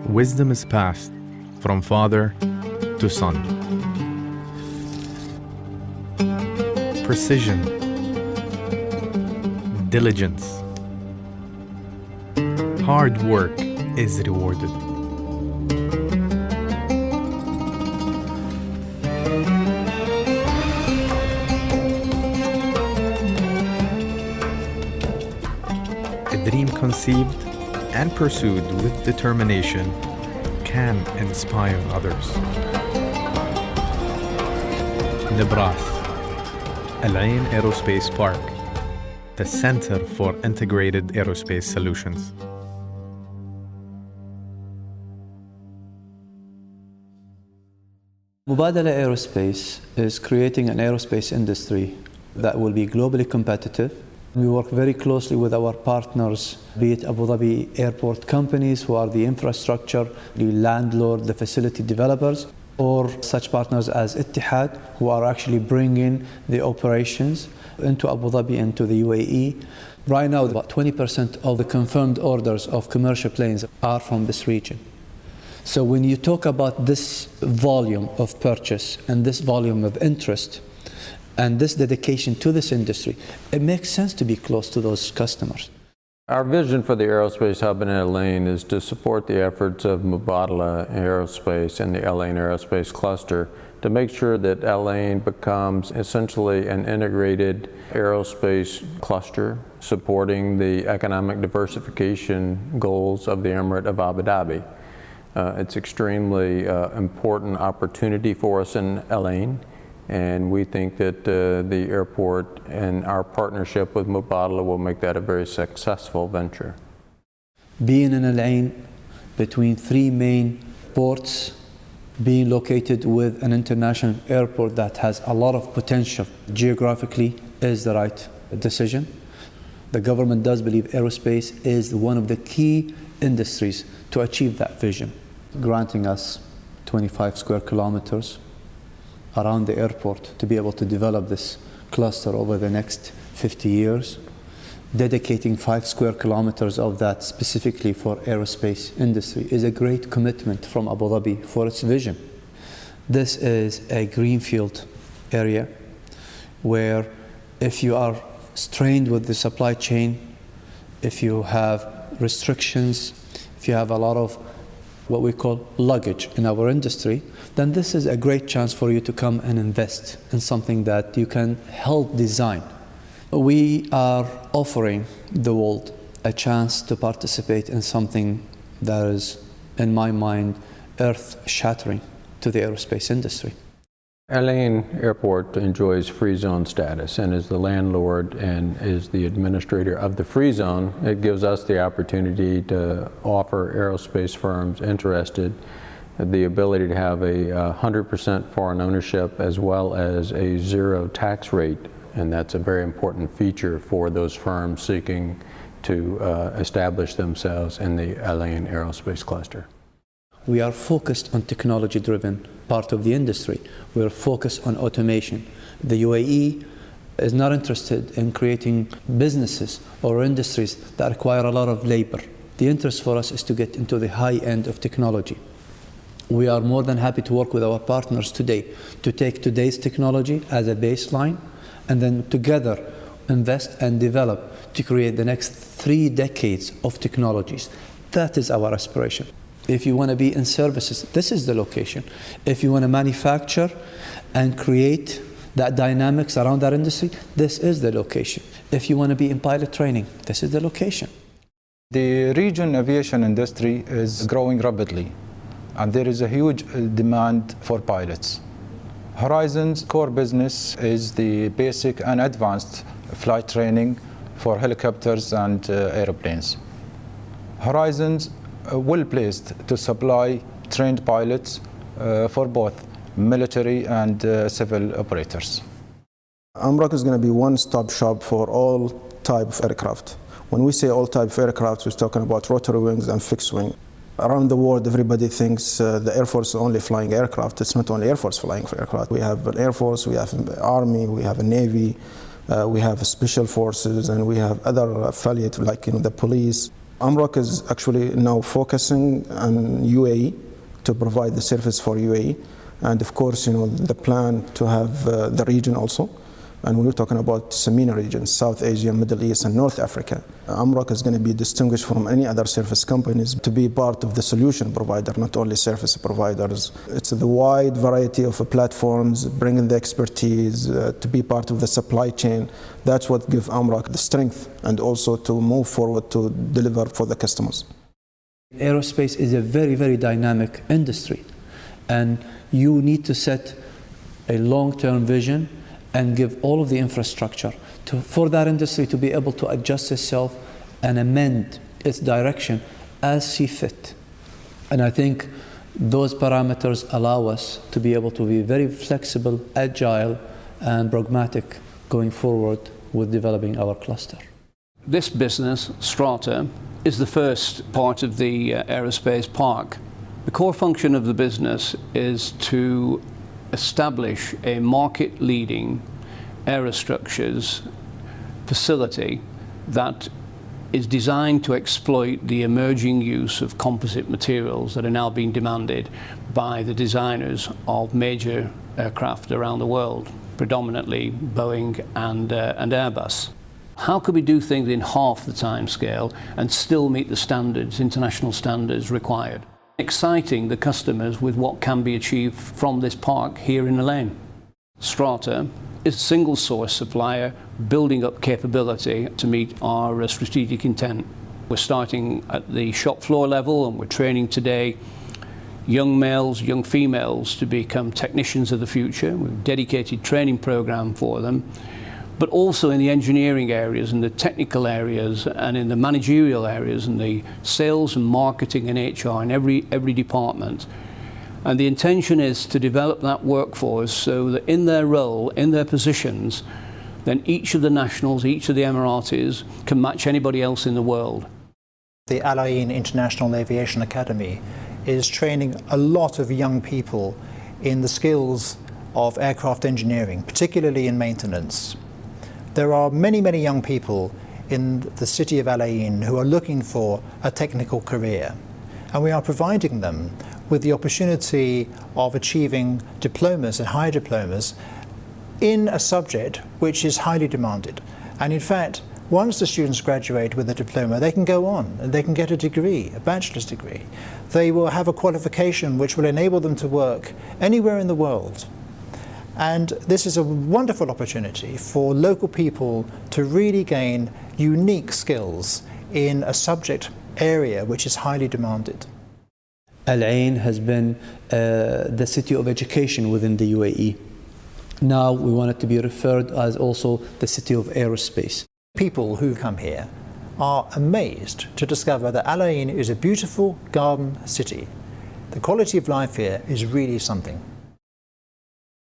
wisdom is passed from father to son. Precision, diligence, hard work is rewarded. A dream conceived and pursued with determination can inspire others. Nibras, Ain Aerospace Park, the Center for Integrated Aerospace Solutions. Mubadala Aerospace is creating an aerospace industry that will be globally competitive. We work very closely with our partners, be it Abu Dhabi airport companies who are the infrastructure, the landlord, the facility developers, or such partners as Ittihad, who are actually bringing the operations into Abu Dhabi and to the UAE. Right now, about 20% of the confirmed orders of commercial planes are from this region. So when you talk about this volume of purchase and this volume of interest and this dedication to this industry, it makes sense to be close to those customers. Our vision for the Aerospace Hub in Al Ain is to support the efforts of Mubadala Aerospace and the Ain Aerospace cluster to make sure that Al Ain becomes essentially an integrated aerospace cluster supporting the economic diversification goals of the Emirate of Abu Dhabi. It's extremely important opportunity for us in Al Ain, and we think that the airport and our partnership with Mubadala will make that a very successful venture. Being in Al Ain, between three main ports, being located with an international airport that has a lot of potential geographically is the right decision. The government does believe aerospace is one of the key industries to achieve that vision, granting us 25 square kilometers around the airport to be able to develop this cluster over the next 50 years, dedicating 5 square kilometers of that specifically for aerospace industry is a great commitment from Abu Dhabi for its vision. This is a greenfield area where if you are strained with the supply chain, if you have restrictions, if you have a lot of what we call luggage in our industry, then this is a great chance for you to come and invest in something that you can help design. We are offering the world a chance to participate in something that is, in my mind, earth-shattering to the aerospace industry. Al Ain Airport enjoys free zone status, and as the landlord and is the administrator of the free zone, it gives us the opportunity to offer aerospace firms interested the ability to have a 100% foreign ownership as well as a zero tax rate, and that's a very important feature for those firms seeking to establish themselves in the Al Ain Aerospace cluster. We are focused on technology-driven part of the industry. We are focused on automation. The UAE is not interested in creating businesses or industries that require a lot of labor. The interest for us is to get into the high end of technology. We are more than happy to work with our partners today to take today's technology as a baseline and then together invest and develop to create the next 3 decades of technologies. That is our aspiration. If you want to be in services, this is the location. If you want to manufacture and create that dynamics around that industry, this is the location. If you want to be in pilot training, this is the location. The region aviation industry is growing rapidly, and there is a huge demand for pilots. Horizon's core business is the basic and advanced flight training for helicopters and airplanes. Horizon's well placed to supply trained pilots for both military and civil operators. AMRAC is going to be one-stop shop for all type of aircraft. When we say all type of aircraft, we're talking about rotary wings and fixed wing. Around the world, everybody thinks the Air Force is only flying aircraft. It's not only Air Force flying for aircraft. We have an Air Force, we have an Army, we have a Navy, we have special forces, and we have other affiliates like the police. Amrock is actually now focusing on UAE to provide the service for UAE, and of course, the plan to have the region also. And when we're talking about MENA region, South Asia, Middle East, and North Africa, Amrock is going to be distinguished from any other service companies to be part of the solution provider, not only service providers. It's the wide variety of platforms, bringing the expertise, to be part of the supply chain. That's what gives Amrock the strength and also to move forward to deliver for the customers. Aerospace is a very, very dynamic industry, and you need to set a long-term vision and give all of the infrastructure for that industry to be able to adjust itself and amend its direction as see fit. And I think those parameters allow us to be able to be very flexible, agile, and pragmatic going forward with developing our cluster. This business, Strata, is the first part of the aerospace park. The core function of the business is to establish a market-leading aerostructures facility that is designed to exploit the emerging use of composite materials that are now being demanded by the designers of major aircraft around the world, predominantly Boeing and Airbus. How could we do things in half the time scale and still meet the standards, international standards required? Exciting the customers with what can be achieved from this park here in Al Ain. Strata is a single source supplier building up capability to meet our strategic intent. We're starting at the shop floor level, and we're training today young males, young females to become technicians of the future. We have a dedicated training program for them, but also in the engineering areas and the technical areas and in the managerial areas and the sales and marketing and HR in every department. And the intention is to develop that workforce so that in their role, in their positions, then each of the nationals, each of the Emiratis can match anybody else in the world. The Al Ain International Aviation Academy is training a lot of young people in the skills of aircraft engineering, particularly in maintenance. There are many, many young people in the city of Al Ain who are looking for a technical career, and we are providing them with the opportunity of achieving diplomas and higher diplomas in a subject which is highly demanded. And in fact, once the students graduate with a diploma, they can go on and they can get a degree, a bachelor's degree. They will have a qualification which will enable them to work anywhere in the world. And this is a wonderful opportunity for local people to really gain unique skills in a subject area which is highly demanded. Al Ain has been the city of education within the UAE. Now we want it to be referred as also the city of aerospace. People who come here are amazed to discover that Al Ain is a beautiful garden city. The quality of life here is really something.